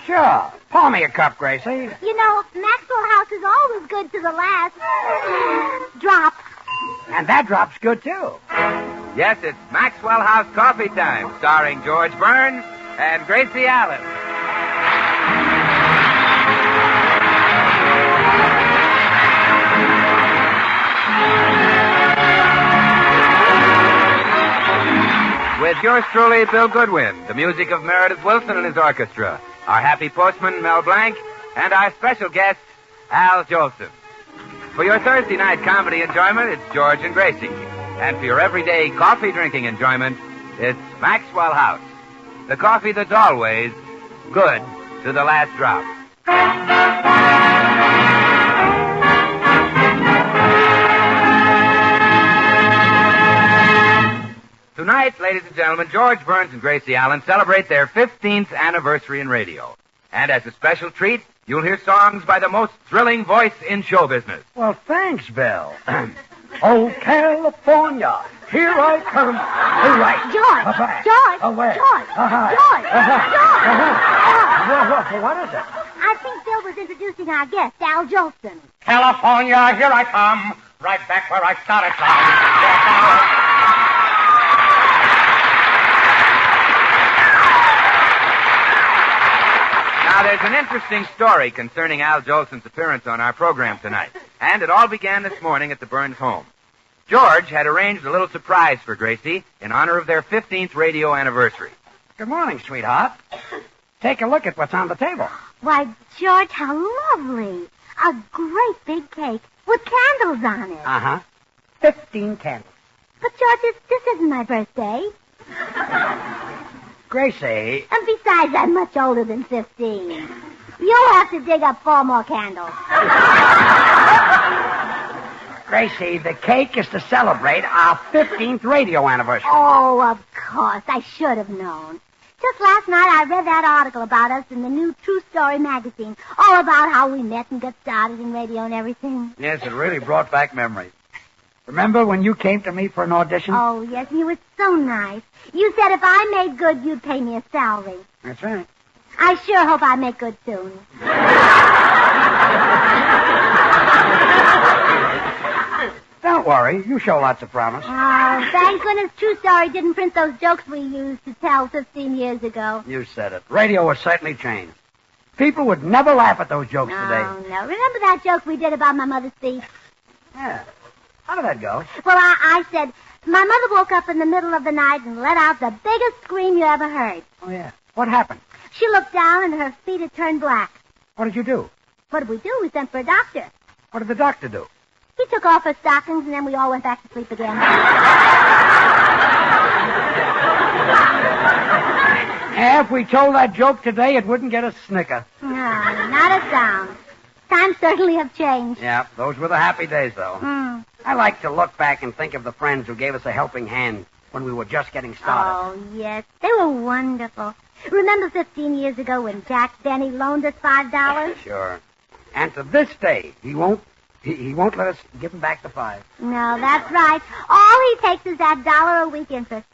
Sure. Pour me a cup, Gracie. You know, Maxwell House is always good to the last drop. And that drop's good, too. Yes, it's Maxwell House Coffee Time, starring George Burns and Gracie Allen. With yours truly, Bill Goodwin, the music of Meredith Wilson and his orchestra, our happy postman, Mel Blanc, and our special guest, Al Jolson. For your Thursday night comedy enjoyment, it's George and Gracie. And for your everyday coffee-drinking enjoyment, it's Maxwell House, the coffee that's always good to the last drop. Tonight, ladies and gentlemen, George Burns and Gracie Allen celebrate their 15th anniversary in radio. And as a special treat, you'll hear songs by the most thrilling voice in show business. Well, thanks, Bill. Oh, California, here I come. All right. George! Away. George! What is it? I think Bill was introducing our guest, Al Jolson. California, here I come. Right back where I started from. Now, there's an interesting story concerning Al Jolson's appearance on our program tonight. And it all began this morning at the Burns home. George had arranged a little surprise for Gracie in honor of their 15th radio anniversary. Good morning, sweetheart. Take a look at what's on the table. Why, George, how lovely. A great big cake with candles on it. Uh-huh. 15 candles. But, George, this isn't my birthday. Gracie. And besides, I'm much older than 15. You'll have to dig up 4 more candles. Gracie, the cake is to celebrate our 15th radio anniversary. Oh, of course. I should have known. Just last night, I read that article about us in the new True Story magazine. All about how we met and got started in radio and everything. Yes, it really brought back memories. Remember when you came to me for an audition? Oh, yes, and you were so nice. You said if I made good, you'd pay me a salary. That's right. I sure hope I make good soon. Don't worry. You show lots of promise. Oh, thank goodness True Story didn't print those jokes we used to tell 15 years ago. You said it. Radio has certainly changed. People would never laugh at those jokes today. Oh, no. Remember that joke we did about my mother's feet? Yeah. How did that go? Well, I said, my mother woke up in the middle of the night and let out the biggest scream you ever heard. Oh, yeah. What happened? She looked down and her feet had turned black. What did you do? What did we do? We sent for a doctor. What did the doctor do? He took off her stockings and then we all went back to sleep again. If we told that joke today, it wouldn't get a snicker. No, not a sound. Times certainly have changed. Yeah, those were the happy days, though. I like to look back and think of the friends who gave us a helping hand when we were just getting started. Oh, yes. They were wonderful. Remember 15 years ago when Jack Benny loaned us $5? Sure. And to this day, he won't let us give him back the $5. No, that's right. All he takes is that $1 a week interest.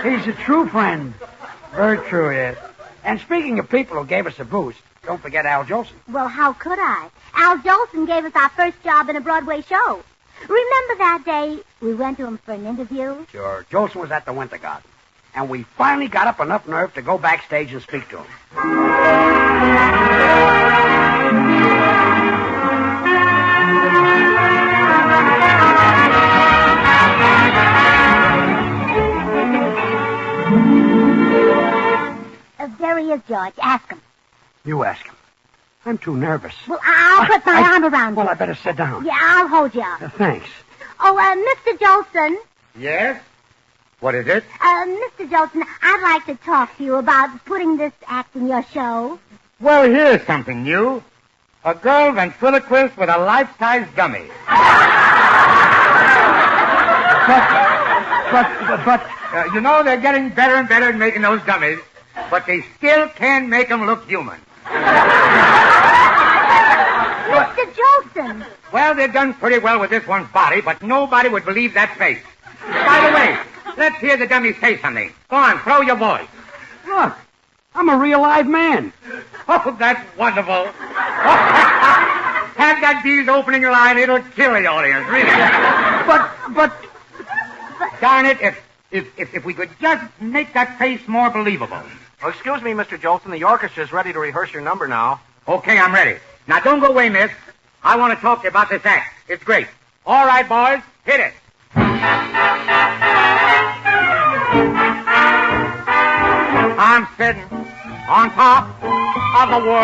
He's a true friend. Very true, yes. And speaking of people who gave us a boost, don't forget Al Jolson. Well, how could I? Al Jolson gave us our first job in a Broadway show. Remember that day we went to him for an interview? Sure. Jolson was at the Winter Garden. And we finally got up enough nerve to go backstage and speak to him. There he is, George. Ask him. You ask him. I'm too nervous. Well, I'll put my arm around you. Well, I better sit down. Yeah, I'll hold you up. Thanks. Oh, Mr. Jolson. Yes? What is it? Mr. Jolson, I'd like to talk to you about putting this act in your show. Well, here's something new. A girl ventriloquist with a life-size dummy. But, you know, they're getting better and better at making those dummies, but they still can't make them look human. Mr. Jolson. Well, they've done pretty well with this one's body, but nobody would believe that face. By the way, let's hear the dummy say something. Go on, throw your voice. Look, I'm a real live man. Oh, that's wonderful. Have that bee's opening line, it'll kill the audience, really. But... Darn it, if we could just make that face more believable. Oh, excuse me, Mr. Jolson. The orchestra's ready to rehearse your number now. Okay, I'm ready. Now, don't go away, miss. I want to talk to you about this act. It's great. All right, boys, hit it. I'm sitting on top of the world.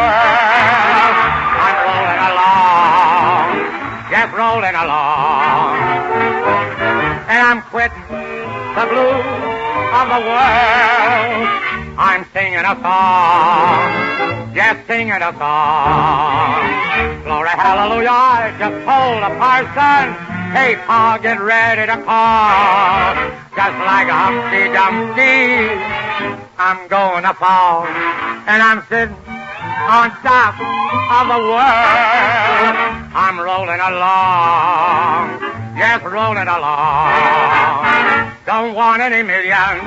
I'm rolling along, just rolling along. And I'm quitting the blues of the world. I'm singing a song, just singing a song. Glory, hallelujah, I just told a parson, hey, Pa, get ready to call. Just like a Humpty Dumpty, I'm going to fall. And I'm sitting on top of the world. I'm rolling along, just rolling along. Don't want any millions,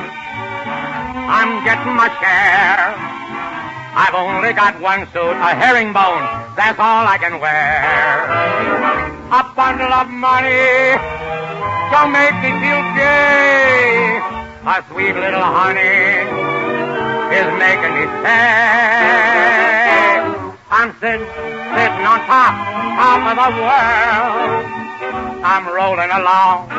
I'm getting my share. I've only got one suit, a herringbone, that's all I can wear. A bundle of money don't make me feel gay. A sweet little honey is making me sad. I'm sitting on top of the world. I'm rolling along,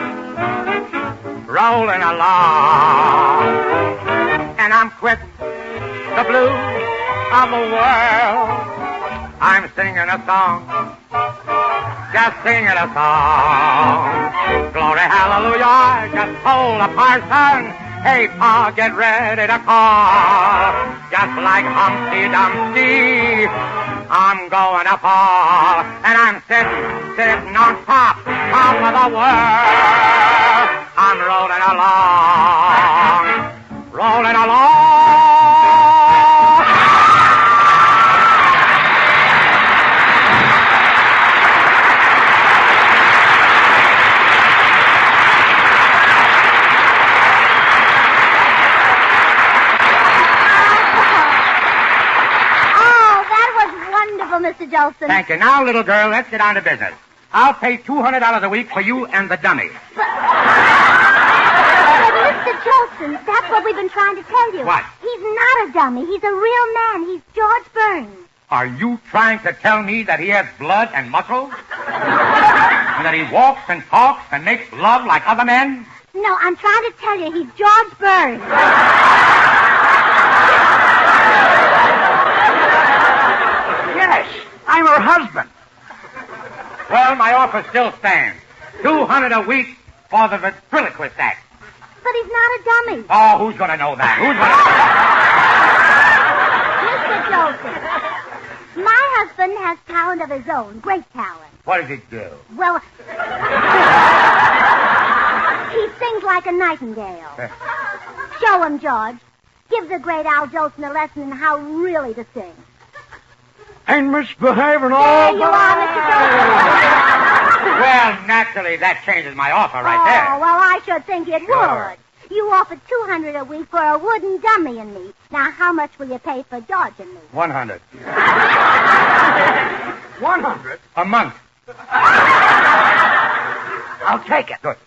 and I'm quitting the blues of the world. I'm singing a song, just singing a song. Glory, hallelujah, I just told a parson, hey, Pa, get ready to call. Just like Humpty Dumpty, I'm going to fall. And I'm sitting on top of the world. I'm rolling along. Mr. Jolson. Thank you. Now, little girl, let's get on to business. I'll pay $200 a week for you and the dummy. But Mr. Jolson, that's what we've been trying to tell you. What? He's not a dummy. He's a real man. He's George Burns. Are you trying to tell me that he has blood and muscle? And that he walks and talks and makes love like other men? No, I'm trying to tell you he's George Burns. Yes, I'm her husband. Well, my offer still stands. $200 a week for the ventriloquist act. But he's not a dummy. Oh, who's going to know that? Mr. Jolson, my husband has talent of his own, great talent. What does he do? Well, he sings like a nightingale. Show him, George. Give the great Al Jolson a lesson in how really to sing. Ain't misbehaving all There you are, Mr. Jolson. Well, naturally, that changes my offer right there. Oh, well, I should think it Sure. would. You offered $200 a week for a wooden dummy and me. Now, how much will you pay for George and me? 100. 100? A month. I'll take it. Good.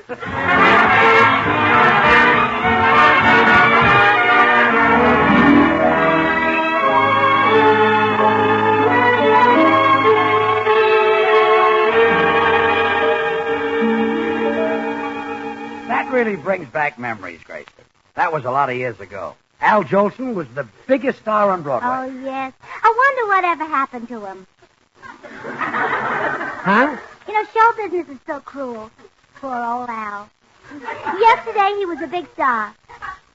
That really brings back memories, Gracie. That was a lot of years ago. Al Jolson was the biggest star on Broadway. Oh, yes. I wonder whatever happened to him. Huh? You know, show business is so cruel. Poor old Al. Yesterday he was a big star.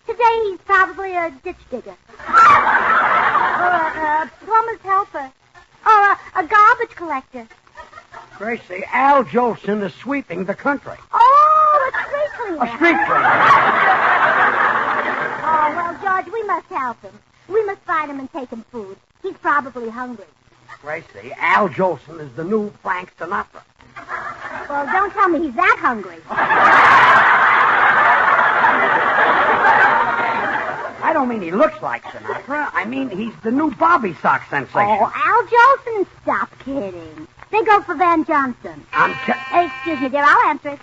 Today he's probably a ditch digger. Or a plumber's helper. Or a garbage collector. Gracie, Al Jolson is sweeping the country. Oh, a street cleaner. A street cleaner. Oh, well, George, we must help him. We must find him and take him food. He's probably hungry. Gracie, Al Jolson is the new Frank Sinatra. Well, don't tell me he's that hungry. I don't mean he looks like Sinatra. I mean he's the new Bobby sock sensation. Oh, Al Jolson, stop kidding. They go for Van Johnson. Excuse me, dear, I'll answer it.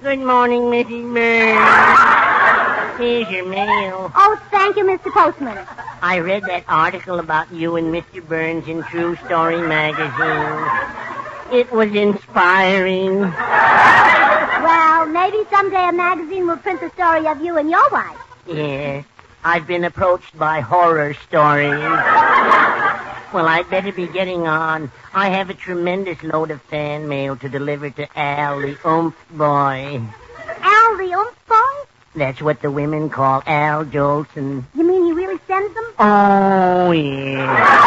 Good morning, Mrs. Burns. Here's your mail. Oh, thank you, Mr. Postman. I read that article about you and Mr. Burns in True Story magazine. It was inspiring. Well, maybe someday a magazine will print the story of you and your wife. Yes, I've been approached by horror stories. Well, I'd better be getting on. I have a tremendous load of fan mail to deliver to Al, the oomph boy. Al, the oomph boy? That's what the women call Al Jolson. You mean he really sends them? Oh, yeah.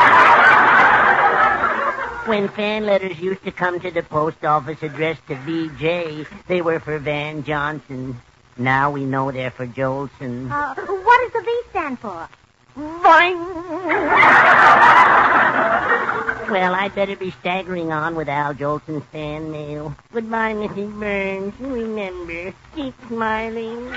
When fan letters used to come to the post office addressed to VJ, they were for Van Johnson. Now we know they're for Jolson. What does the V stand for? Boing! Well, I'd better be staggering on with Al Jolson's fan mail. Goodbye, Mrs. Burns. Remember, keep smiling.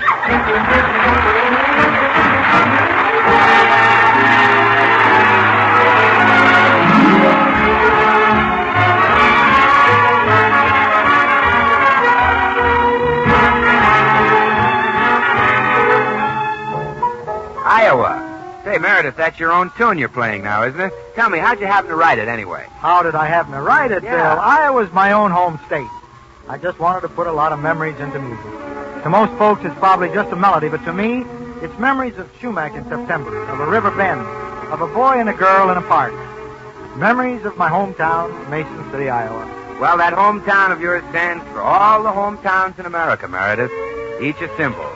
Iowa. Say, Meredith, that's your own tune you're playing now, isn't it? Tell me, how'd you happen to write it anyway? How did I happen to write it, Yeah. Bill? Iowa's my own home state. I just wanted to put a lot of memories into music. To most folks, it's probably just a melody, but to me, it's memories of Shumack in September, of a river bend, of a boy and a girl in a park. Memories of my hometown, Mason City, Iowa. Well, that hometown of yours stands for all the hometowns in America, Meredith. Each a symbol.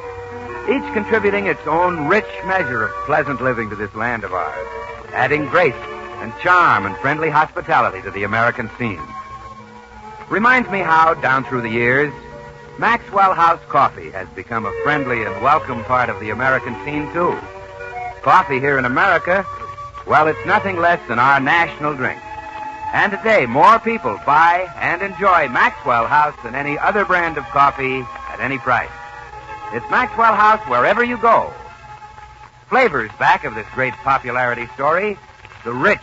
Each contributing its own rich measure of pleasant living to this land of ours, adding grace and charm and friendly hospitality to the American scene. Reminds me how, down through the years, Maxwell House coffee has become a friendly and welcome part of the American scene, too. Coffee here in America, well, it's nothing less than our national drink. And today, more people buy and enjoy Maxwell House than any other brand of coffee at any price. It's Maxwell House wherever you go. Flavors back of this great popularity story, the rich,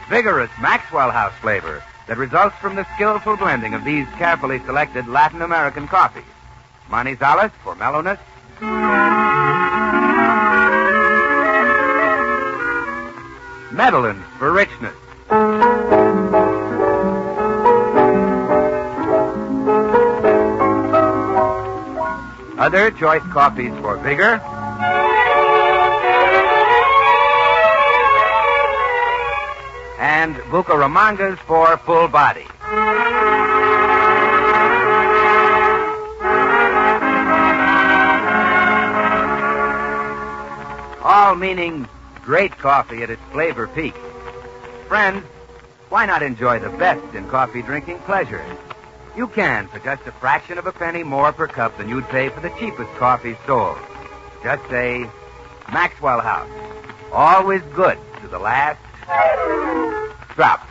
vigorous Maxwell House flavor that results from the skillful blending of these carefully selected Latin American coffees. Manizales for mellowness. Medellins for richness. Other choice coffees for vigor. And Bucaramangas for full body. All meaning great coffee at its flavor peak. Friends, why not enjoy the best in coffee drinking pleasure? You can for just a fraction of a penny more per cup than you'd pay for the cheapest coffee sold. Just say, Maxwell House. Always good to the last drop.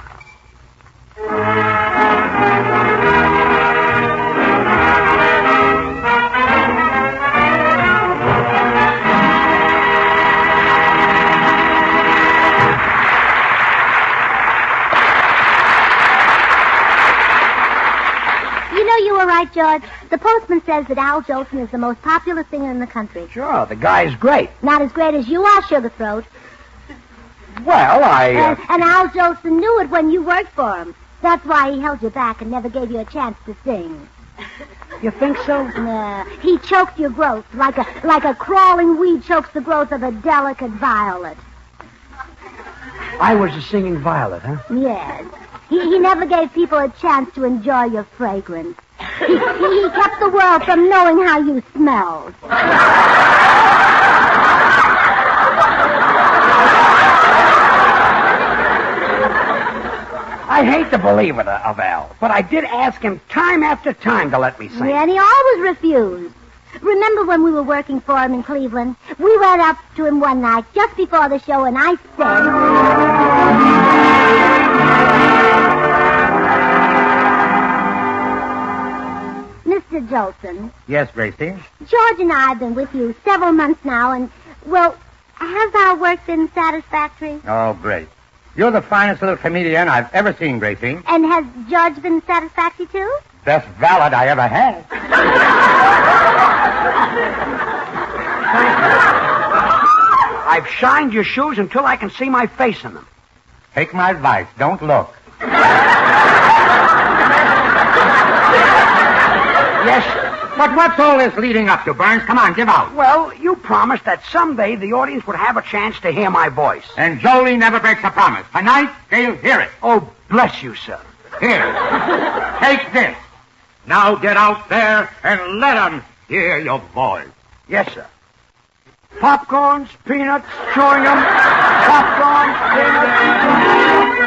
You were right, George. The postman says that Al Jolson is the most popular singer in the country. Sure, the guy's great. Not as great as you are, Sugar Throat. Well, And Al Jolson knew it when you worked for him. That's why he held you back and never gave you a chance to sing. You think so? Nah, he choked your growth like a crawling weed chokes the growth of a delicate violet. I was a singing violet, huh? Yes. He never gave people a chance to enjoy your fragrance. He kept the world from knowing how you smelled. I hate to believe it of Al, but I did ask him time after time to let me sing. Yeah, and he always refused. Remember when we were working for him in Cleveland? We went up to him one night just before the show, and I said... Mr. Mr. Jolson, Yes, Gracie? George and I have been with you several months now, and, well, has our work been satisfactory? Oh, great. You're the finest little comedian I've ever seen, Gracie. And has George been satisfactory, too? Best ballad I ever had. I've shined your shoes until I can see my face in them. Take my advice. Don't look. Yes, sir. But what's all this leading up to, Burns? Come on, give out. Well, you promised that someday the audience would have a chance to hear my voice. And Jolie never breaks a promise. Tonight, they'll hear it. Oh, bless you, sir. Here. Take this. Now get out there and let 'em hear your voice. Yes, sir. Popcorns, peanuts, chewing them. Popcorns, peanuts.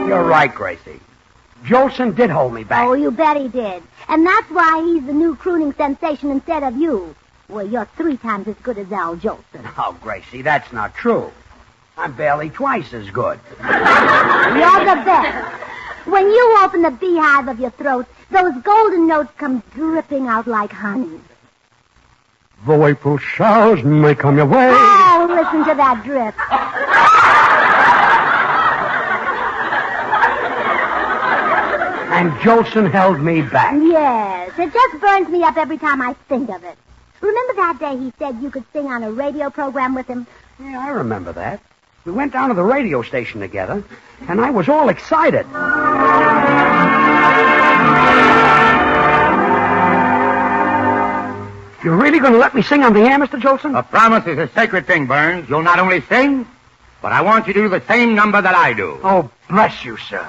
You're right, Gracie. Jolson did hold me back. Oh, you bet he did. And that's why he's the new crooning sensation instead of you. Well, you're 3 times as good as Al Jolson. Oh, Gracie, that's not true. I'm barely twice as good. You're the best. When you open the beehive of your throat, those golden notes come dripping out like honey. The April showers may come your way. Oh, listen to that drip. And Jolson held me back. Yes, it just burns me up every time I think of it. Remember that day he said you could sing on a radio program with him? Yeah, I remember that. We went down to the radio station together, and I was all excited. You're really going to let me sing on the air, Mr. Jolson? A promise is a sacred thing, Burns. You'll not only sing, but I want you to do the same number that I do. Oh, bless you, sir.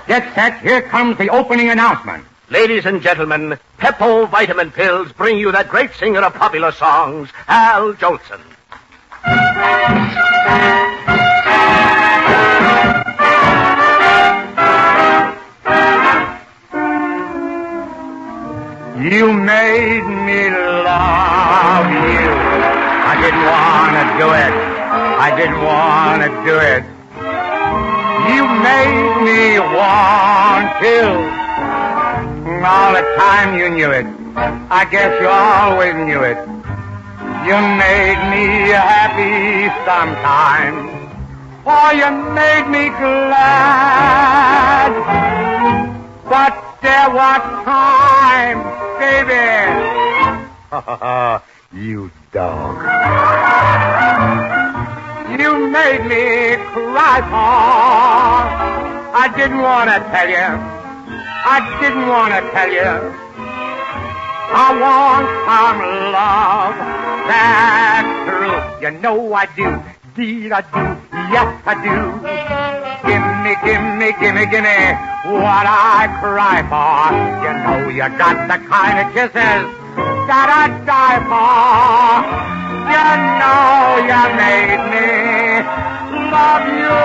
Get set. Here comes the opening announcement. Ladies and gentlemen, Peppo Vitamin Pills bring you that great singer of popular songs, Al Jolson. You made me love you. I didn't want to do it. I didn't want to do it. You made me want to. All the time you knew it. I guess you always knew it. You made me happy sometimes. Oh, you made me glad. But there was time, baby. You dog. You made me cry for. I didn't want to tell you. I didn't want to tell you. I want some love that's true. You know I do. Deed I do. Yes, I do. Gimme, gimme, gimme, gimme what I cry for. You know you got the kind of kisses that I'd die for. You know you made me love you.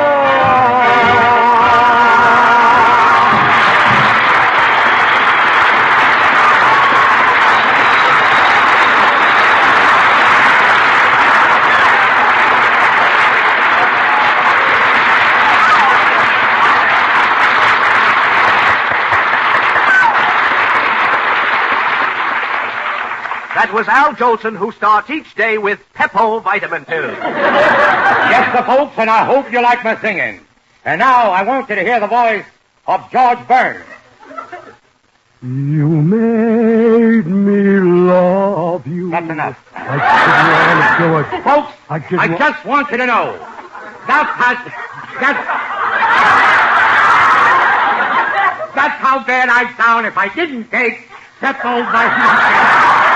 That was Al Jolson, who starts each day with Peppo Vitamin Pills. Yes, the folks, and I hope you like my singing. And now I want you to hear the voice of George Burns. You made me love you. That's enough. I didn't want to do it. Folks, I just want you to know that's how bad I'd sound if I didn't take Peppo Vitamin Pills.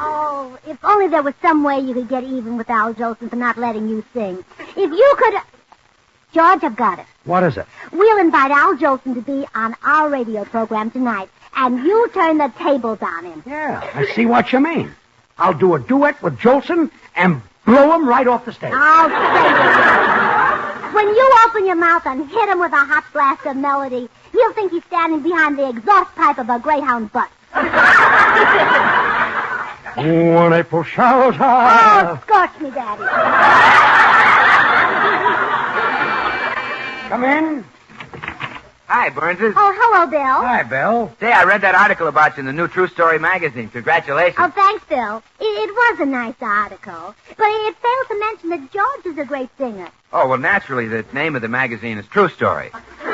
Oh, if only there was some way you could get even with Al Jolson for not letting you sing. If you could... George, I've got it. What is it? We'll invite Al Jolson to be on our radio program tonight, and you turn the tables on him. Yeah, I see what you mean. I'll do a duet with Jolson and blow him right off the stage. I'll say it. When you open your mouth and hit him with a hot blast of melody, he'll think he's standing behind the exhaust pipe of a Greyhound bus. When April showers Oh, scorch me, Daddy. Come in. Hi, Burnses. Oh, hello, Bill. Hi, Bill. Say, I read that article about you in the new True Story magazine. Congratulations. Oh, thanks, Bill. It was a nice article. But it failed to mention that George is a great singer. Oh, well, naturally, the name of the magazine is True Story. For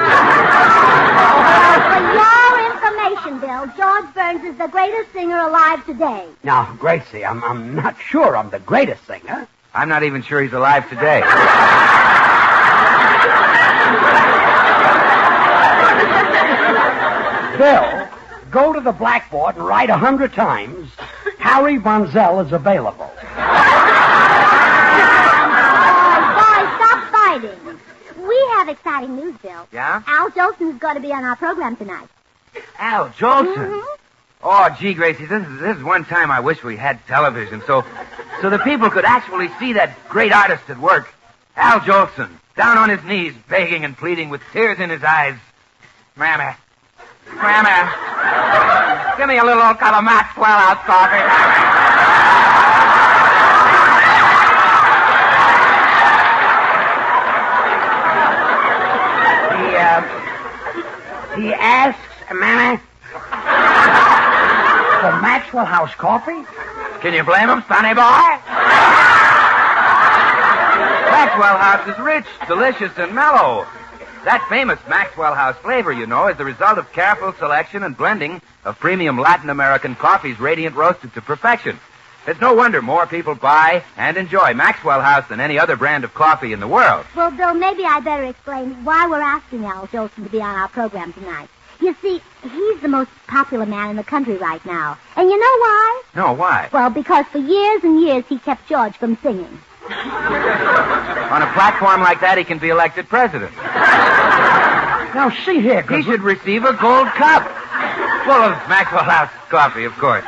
your information, Bill, George Burns is the greatest singer alive today. Now, Gracie, I'm not sure I'm the greatest singer. I'm not even sure he's alive today. Bill, go to the blackboard and write 100 times, Harry Bonzell is available. Boys, stop fighting. We have exciting news, Bill. Yeah? Al Jolson's going to be on our program tonight. Al Jolson. Mm-hmm. Oh, gee, Gracie, this is one time I wish we had television, so the people could actually see that great artist at work. Al Jolson, down on his knees, begging and pleading with tears in his eyes. Mammy, give me a little old cup of Maxwell House coffee. He asks, Mammy, for Maxwell House coffee? Can you blame him, sonny boy? Maxwell House is rich, delicious, and mellow. That famous Maxwell House flavor, you know, is the result of careful selection and blending of premium Latin American coffees radiant roasted to perfection. It's no wonder more people buy and enjoy Maxwell House than any other brand of coffee in the world. Well, Bill, maybe I better explain why we're asking Al Jolson to be on our program tonight. You see, he's the most popular man in the country right now. And you know why? No, why? Well, because for years and years he kept George from singing. On a platform like that, he can be elected president. Now, see here, He should receive a gold cup. Full of Maxwell House coffee, of course.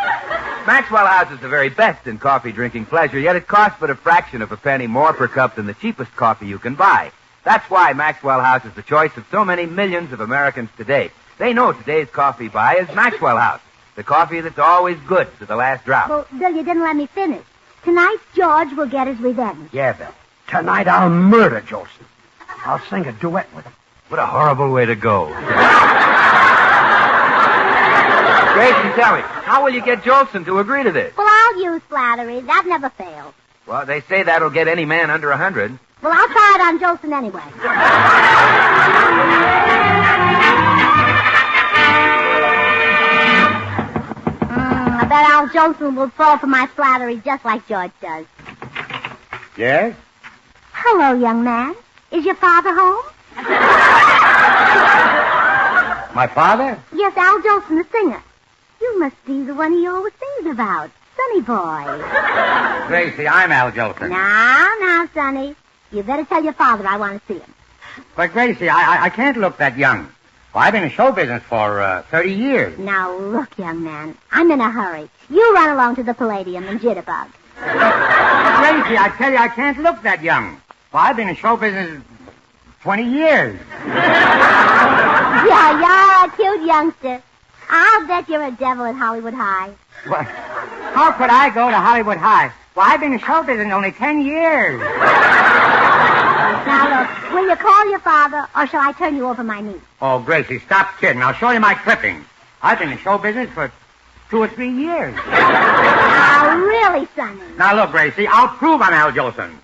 Maxwell House is the very best in coffee drinking pleasure, yet it costs but a fraction of a penny more per cup than the cheapest coffee you can buy. That's why Maxwell House is the choice of so many millions of Americans today. They know today's coffee buy is Maxwell House, the coffee that's always good to the last drop. Well, Bill, you didn't let me finish. Tonight, George will get his revenge. Yeah, Bill. Tonight I'll murder Jolson. I'll sing a duet with him. What a horrible way to go. Gracie, tell me, how will you get Jolson to agree to this? Well, I'll use flattery. That never fails. Well, they say that'll get any man under 100. Well, I'll try it on Jolson anyway. I bet Al Jolson will fall for my flattery just like George does. Yes? Hello, young man. Is your father home? My father? Yes, Al Jolson, the singer. You must be the one he always sings about. Sonny boy. Gracie, I'm Al Jolson. Now, Sonny. You better tell your father I want to see him. But, Gracie, I can't look that young. Well, I've been in show business for 30 years. Now, look, young man. I'm in a hurry. You run along to the Palladium and jitterbug. Gracie, I tell you, I can't look that young. Well, I've been in show business 20 years. Yeah, you're a cute youngster. I'll bet you're a devil at Hollywood High. Well, how could I go to Hollywood High? Well, I've been in show business only 10 years. Now, look, will you call your father, or shall I turn you over my knee? Oh, Gracie, stop kidding. I'll show you my clippings. I've been in show business for 2 or 3 years. Now, really, Sonny. Now, look, Gracie, I'll prove I'm Al Jolson.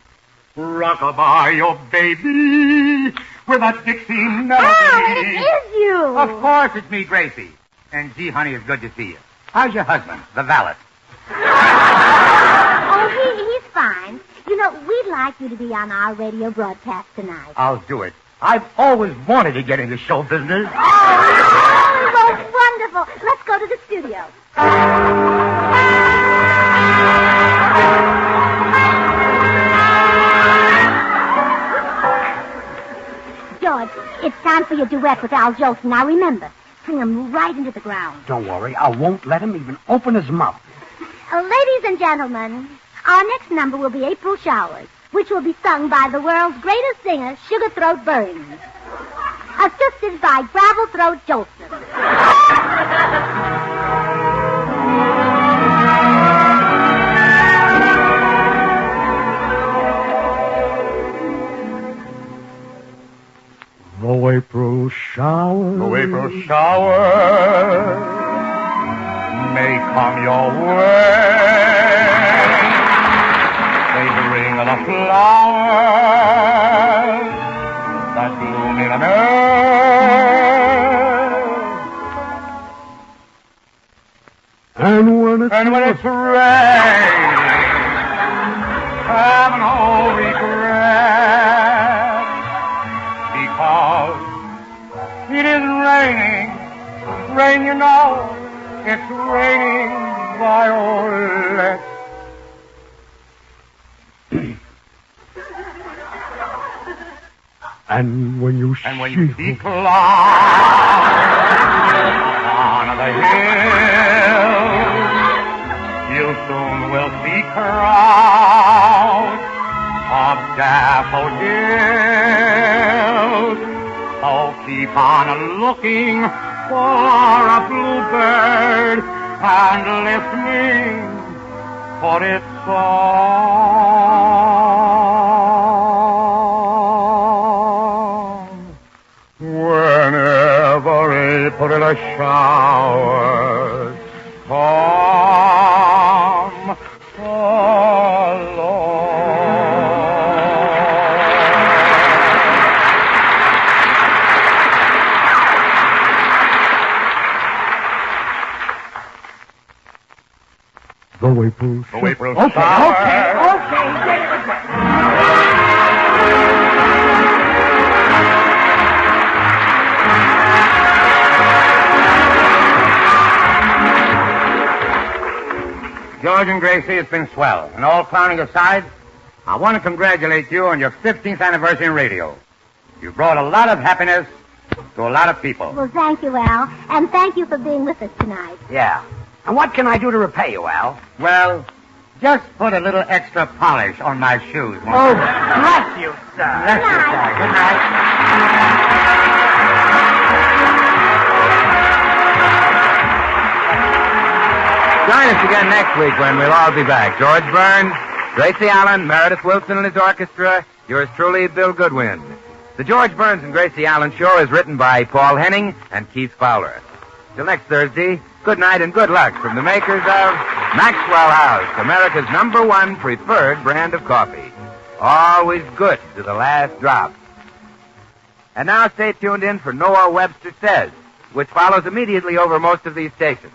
Rock-a-bye your baby with a Dixie melody. Oh, it is you. Of course it's me, Gracie. And, gee, honey, it's good to see you. How's your husband, the valet? Oh, he's fine. You know, we'd like you to be on our radio broadcast tonight. I'll do it. I've always wanted to get into show business. Oh, wonderful. Let's go to the studio. George, it's time for your duet with Al Jolson. Now, remember, sing him right into the ground. Don't worry, I won't let him even open his mouth. Ladies and gentlemen, our next number will be April Showers. which will be sung by the world's greatest singer, Sugar Throat Burns, assisted by Gravel Throat Jolson. No April shower. No April shower may come your way. Savoring of the flowers that bloom in an earth. And when it's raining, have no regret, because it is raining. Rain, you know, it's raining violets. And when you see clouds on the hill, you soon will see crowds of daffodils. So keep on looking for a bluebird and listening for its song. Whenever April showers come along. The April shower. Okay. George and Gracie, it's been swell. And all clowning aside, I want to congratulate you on your 15th anniversary in radio. You brought a lot of happiness to a lot of people. Well, thank you, Al. And thank you for being with us tonight. Yeah. And what can I do to repay you, Al? Well, just put a little extra polish on my shoes. Oh, bless you, sir. Bless you, sir. Good night. Join us again next week when we'll all be back. George Burns, Gracie Allen, Meredith Wilson and his orchestra, yours truly, Bill Goodwin. The George Burns and Gracie Allen Show is written by Paul Henning and Keith Fowler. Till next Thursday, good night and good luck from the makers of Maxwell House, America's #1 preferred brand of coffee. Always good to the last drop. And now stay tuned in for Noah Webster Says, which follows immediately over most of these stations.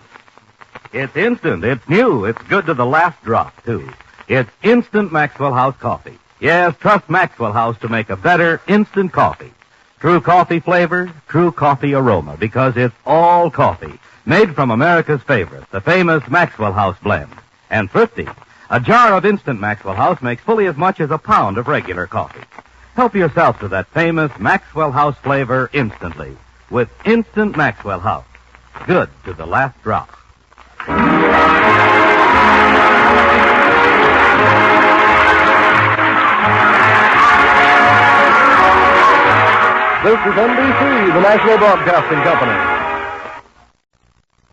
It's instant, it's new, it's good to the last drop, too. It's instant Maxwell House coffee. Yes, trust Maxwell House to make a better instant coffee. True coffee flavor, true coffee aroma, because it's all coffee. Made from America's favorite, the famous Maxwell House blend. And thrifty. A jar of instant Maxwell House makes fully as much as a pound of regular coffee. Help yourself to that famous Maxwell House flavor instantly with instant Maxwell House. Good to the last drop. This is NBC, the National Broadcasting Company.